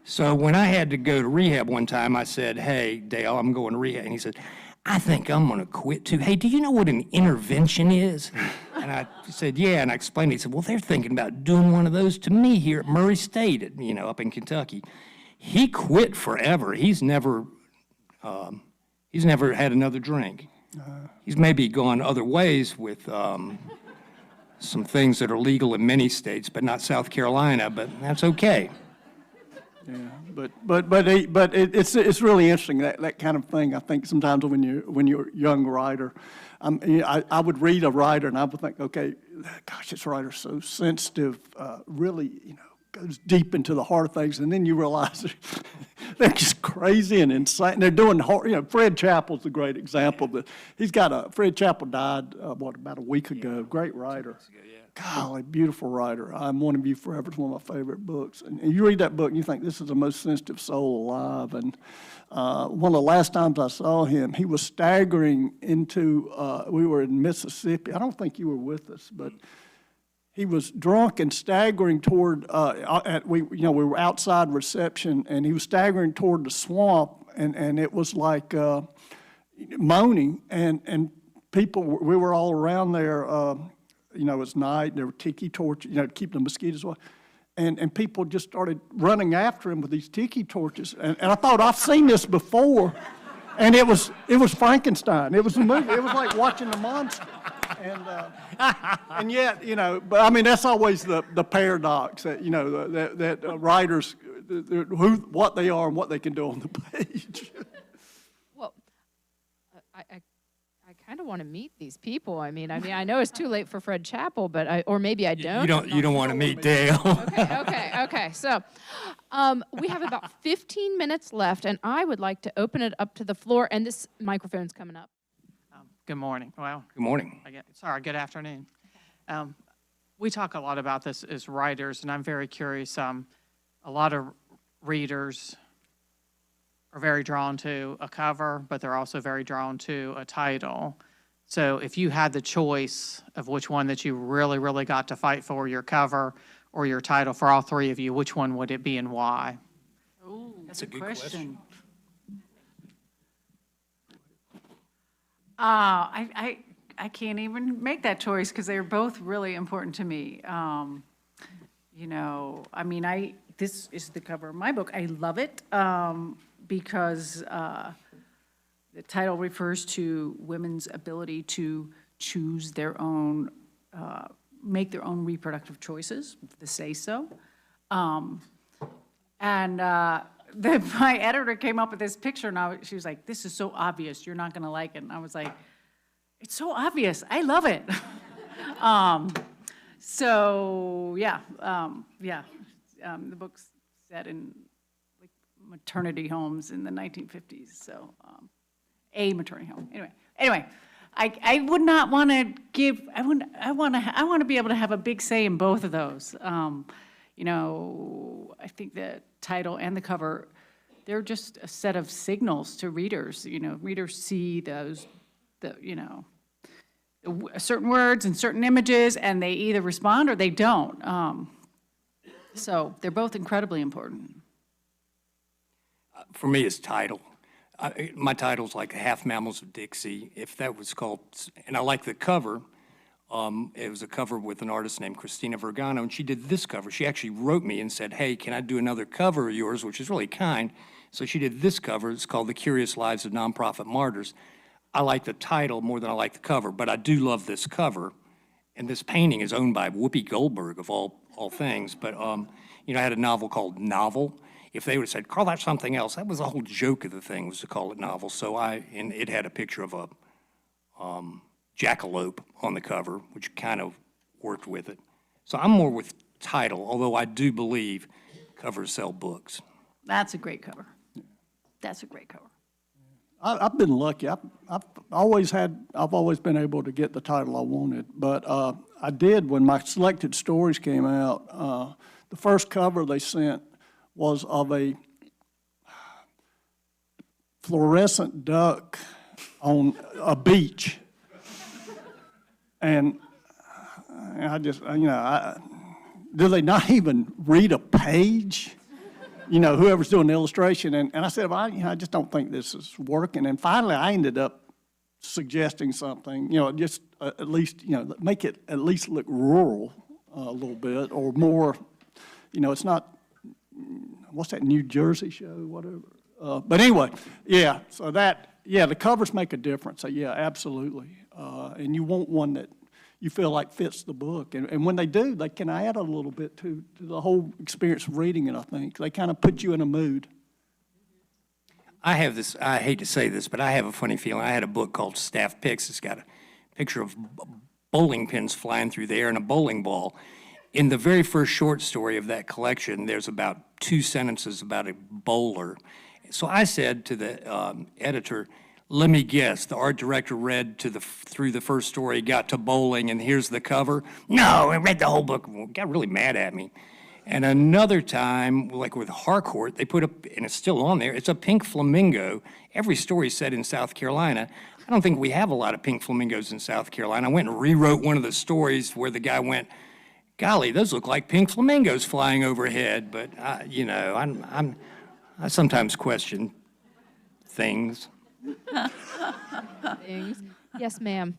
So when I had to go to rehab one time, I said, "Hey, Dale, I'm going to rehab." And he said, "I think I'm going to quit too. Hey, do you know what an intervention is?" And I said, "Yeah." And I explained it. He said, "Well, they're thinking about doing one of those to me here at Murray State, up in Kentucky." He quit forever. He's never had another drink. He's maybe gone other ways with some things that are legal in many states, but not South Carolina, but that's okay. Yeah, but it's really interesting, that kind of thing. I think sometimes when you're a young writer, I would read a writer and I would think, okay, gosh, this writer's so sensitive, really, goes deep into the heart of things, and then you realize they're just crazy and insane. They're doing Fred Chappell's a great example. Fred Chappell died about a week ago. Great writer. Golly, beautiful writer. I'm One of You Forever is one of my favorite books. And you read that book and you think, this is the most sensitive soul alive. And one of the last times I saw him, he was staggering into, we were in Mississippi. I don't think you were with us, but he was drunk and staggering toward, we were outside reception, and he was staggering toward the swamp, and it was like moaning, and people, we were all around there, it's night, there were tiki torches, to keep the mosquitoes away. And people just started running after him with these tiki torches. And I thought, I've seen this before. And it was Frankenstein. It was a movie. It was like watching a monster. And yet, but I mean, that's always the paradox that, that writers, what they are and what they can do on the page. Well, I kind of want to meet these people. I mean, I know it's too late for Fred Chappell, but or maybe I don't. You don't want to meet Dale. Okay. So, we have about 15 minutes left, and I would like to open it up to the floor. And this microphone's coming up. Good morning. Well, Good morning. good afternoon. We talk a lot about this as writers, and I'm very curious. A lot of readers are very drawn to a cover, but they're also very drawn to a title. So if you had the choice of which one that you really, really got to fight for, your cover or your title, for all three of you, which one would it be and why? Ooh, That's a good question. I can't even make that choice because they're both really important to me. This is the cover of my book. I love it because the title refers to women's ability to choose their own, make their own reproductive choices, the say so. My editor came up with this picture, and she was like, "This is so obvious, you're not going to like it." And I was like, "It's so obvious, I love it." The book's set in like maternity homes in the 1950s, so a maternity home. Anyway, I would not want to give, I want to be able to have a big say in both of those. You know, I think the title and the cover, they're just a set of signals to readers. You know, readers see those, certain words and certain images, and they either respond or they don't. So they're both incredibly important. For me, it's title. My title's like Half Mammals of Dixie, if that was called, and I like the cover. It was a cover with an artist named Christina Vergano, and she did this cover. She actually wrote me and said, hey, can I do another cover of yours, which is really kind. So she did this cover. It's called The Curious Lives of Nonprofit Martyrs. I like the title more than I like the cover, but I do love this cover. And this painting is owned by Whoopi Goldberg, of all things. But, you know, I had a novel called Novel. If they would have said, call that something else, that was the whole joke of the thing, was to call it Novel. So and it had a picture of a jackalope on the cover, which kind of worked with it. So I'm more with title, although I do believe covers sell books. That's a great cover. That's a great cover. I've been lucky. I've always been able to get the title I wanted. But I did, when my selected stories came out, the first cover they sent was of a fluorescent duck on a beach. And I just, do they not even read a page? You know, whoever's doing the illustration. And I said, well, I just don't think this is working. And finally, I ended up suggesting something, just at least, make it at least look rural a little bit, or more, it's not, what's that New Jersey show, whatever. But anyway, yeah, so the covers make a difference. So yeah, absolutely. And you want one that you feel like fits the book. And when they do, they can add a little bit to the whole experience of reading it, I think. They kind of put you in a mood. I have this, I hate to say this, but I have a funny feeling. I had a book called Staff Picks. It's got a picture of bowling pins flying through the air and a bowling ball. In the very first short story of that collection, there's about 2 sentences about a bowler. So I said to the editor, let me guess, the art director read through the first story, got to bowling, and here's the cover. No, I read the whole book, got really mad at me. And another time, like with Harcourt, they put up, and it's still on there, it's a pink flamingo. Every story is set in South Carolina. I don't think we have a lot of pink flamingos in South Carolina. I went and rewrote one of the stories where the guy went, golly, those look like pink flamingos flying overhead. But, I sometimes question things. Things. Yes, ma'am.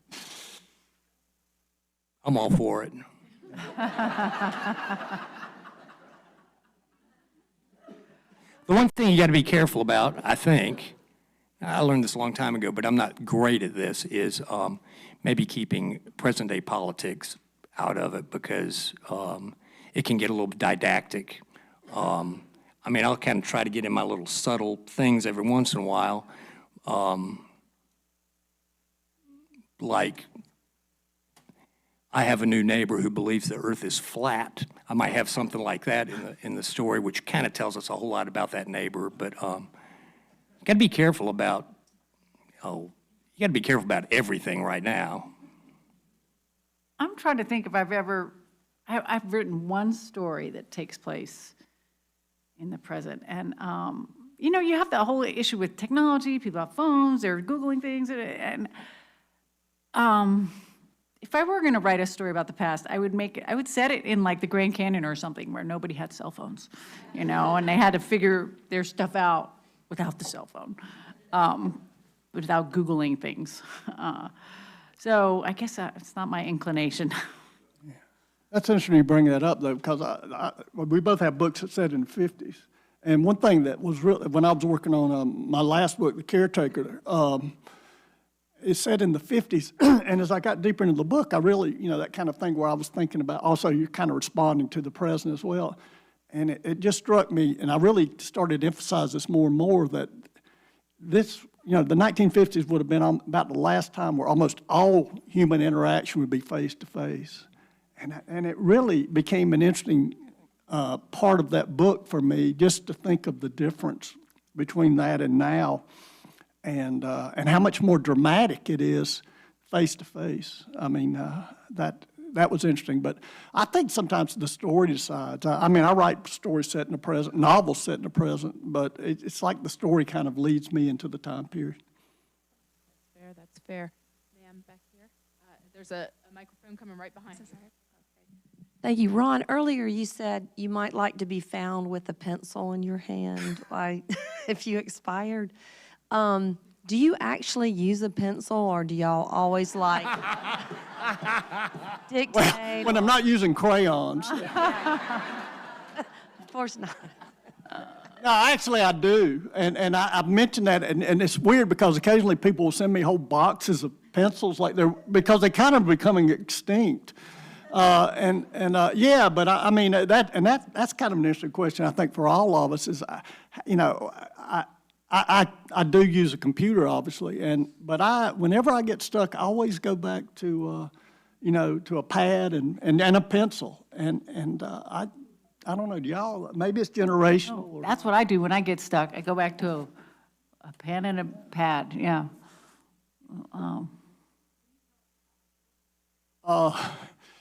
I'm all for it. The one thing you got to be careful about, I think, I learned this a long time ago, but I'm not great at this, is maybe keeping present-day politics out of it, because it can get a little didactic. I'll kind of try to get in my little subtle things every once in a while. Like, I have a new neighbor who believes the earth is flat. I might have something like that in the story, which kind of tells us a whole lot about that neighbor. But you got to be careful about, everything right now. I'm trying to think if I've written one story that takes place in the present. And, you have the whole issue with technology, people have phones, they're Googling things. And if I were going to write a story about the past, I would set it in like the Grand Canyon or something where nobody had cell phones, and they had to figure their stuff out without the cell phone, without Googling things. So I guess it's not my inclination. That's interesting you bring that up, though, because we both have books that set in the 50s. And one thing that was really, when I was working on my last book, The Caretaker, it said in the 50s, and as I got deeper into the book, I really, that kind of thing where I was thinking about, also you're kind of responding to the present as well. And it just struck me, and I really started to emphasize this more and more, that this, the 1950s would have been about the last time where almost all human interaction would be face-to-face. And it really became an interesting part of that book for me, just to think of the difference between that and now, and how much more dramatic it is face to face. I mean, that was interesting. But I think sometimes the story decides. I mean, I write stories set in the present, novels set in the present, but it's like the story kind of leads me into the time period. Fair, that's fair. Ma'am, back here. There's a microphone coming right behind you. Thank you. Ron, earlier you said you might like to be found with a pencil in your hand, like if you expired. Do you actually use a pencil, or do y'all always like dictate? When I'm not using crayons. Of course not. No, actually, I do, and I've mentioned that, and it's weird because occasionally people will send me whole boxes of pencils, like because they're kind of becoming extinct, yeah. But I mean that's kind of an interesting question. I think for all of us is, I do use a computer obviously, but whenever I get stuck, I always go back to to a pad and a pencil, and I don't know, do y'all, maybe it's generational. Or, That's what I do when I get stuck. I go back to a pen and a pad, yeah.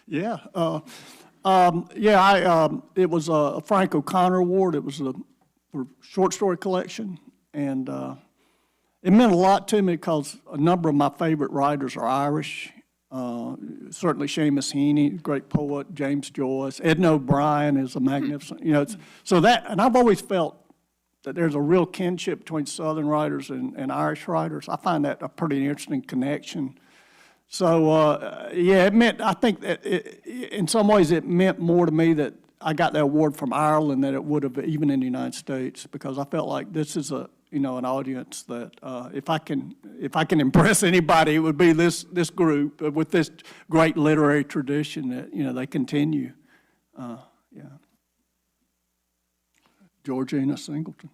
yeah. It was a Frank O'Connor Award. It was a short story collection, and it meant a lot to me because a number of my favorite writers are Irish. Certainly Seamus Heaney, great poet, James Joyce, Edna O'Brien is a magnificent, and I've always felt that there's a real kinship between Southern writers and Irish writers. I find that a pretty interesting connection. So, it meant, I think that in some ways it meant more to me that I got that award from Ireland than it would have even in the United States, because I felt like this is an audience that if I can impress anybody, it would be this group with this great literary tradition that they continue. Georgina Singleton.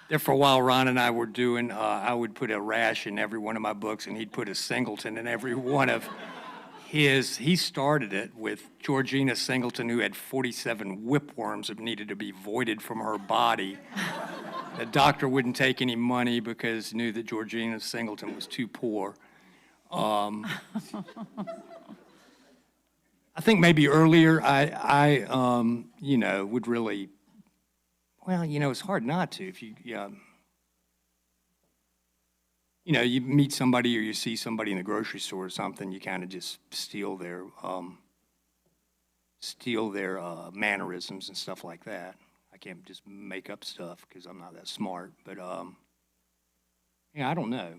There for a while, Ron and I were doing, I would put a rash in every one of my books, and he'd put a Singleton in every one of his. He started it with Georgina Singleton, who had 47 whipworms that needed to be voided from her body. The doctor wouldn't take any money because knew that Georgina Singleton was too poor. I think maybe earlier I would really, it's hard not to. If you meet somebody or you see somebody in the grocery store or something, you kind of just steal their mannerisms and stuff like that. I can't just make up stuff because I'm not that smart. But I don't know.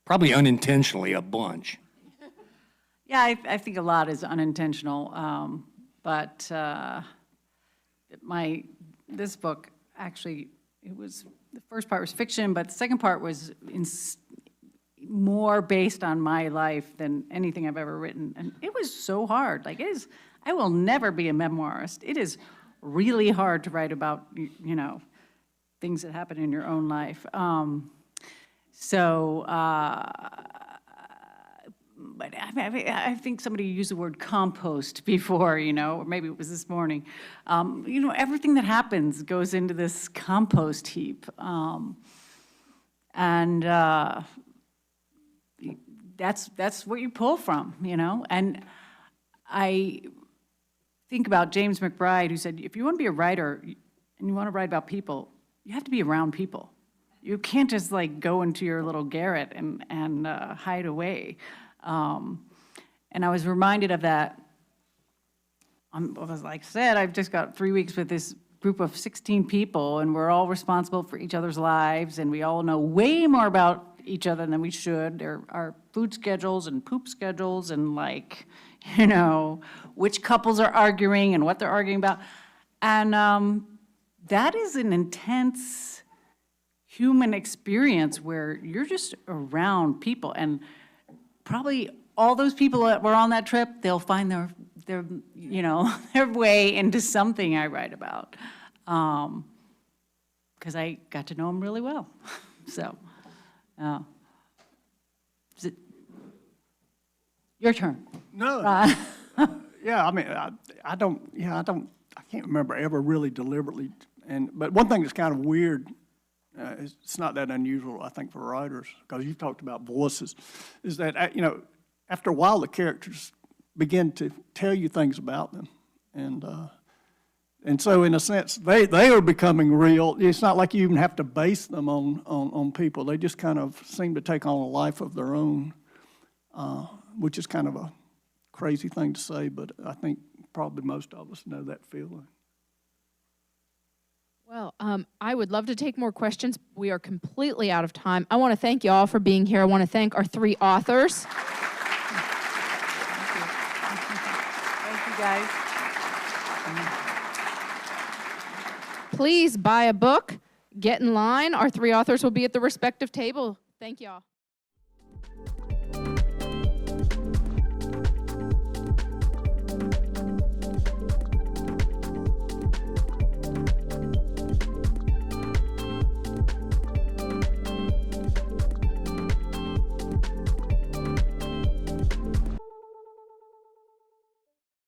Probably unintentionally a bunch. Yeah, I think a lot is unintentional, but this book, actually, the first part was fiction, but the second part was more based on my life than anything I've ever written, and it was so hard. Like, I will never be a memoirist. It is really hard to write about, things that happen in your own life. But I think somebody used the word compost before, or maybe it was this morning. Everything that happens goes into this compost heap. That's what you pull from, And I think about James McBride, who said, if you want to be a writer and you want to write about people, you have to be around people. You can't just go into your little garret and hide away. And I was reminded of that. Like I said, I've just got 3 weeks with this group of 16 people, and we're all responsible for each other's lives, and we all know way more about each other than we should. There are food schedules and poop schedules and which couples are arguing and what they're arguing about. And that is an intense human experience where you're just around people, and probably all those people that were on that trip, they'll find their their way into something I write about, because I got to know them really well. So, is it your turn? No. Yeah, I mean, I can't remember ever really deliberately. But one thing that's kind of weird, it's not that unusual, I think, for writers, because you've talked about voices, is that, after a while, the characters begin to tell you things about them. And so in a sense, they are becoming real. It's not like you even have to base them on people. They just kind of seem to take on a life of their own, which is kind of a crazy thing to say, but I think probably most of us know that feeling. Well, I would love to take more questions. We are completely out of time. I want to thank you all for being here. I want to thank our 3 authors. Thank you, guys. Please buy a book, get in line. Our 3 authors will be at the respective table. Thank you all.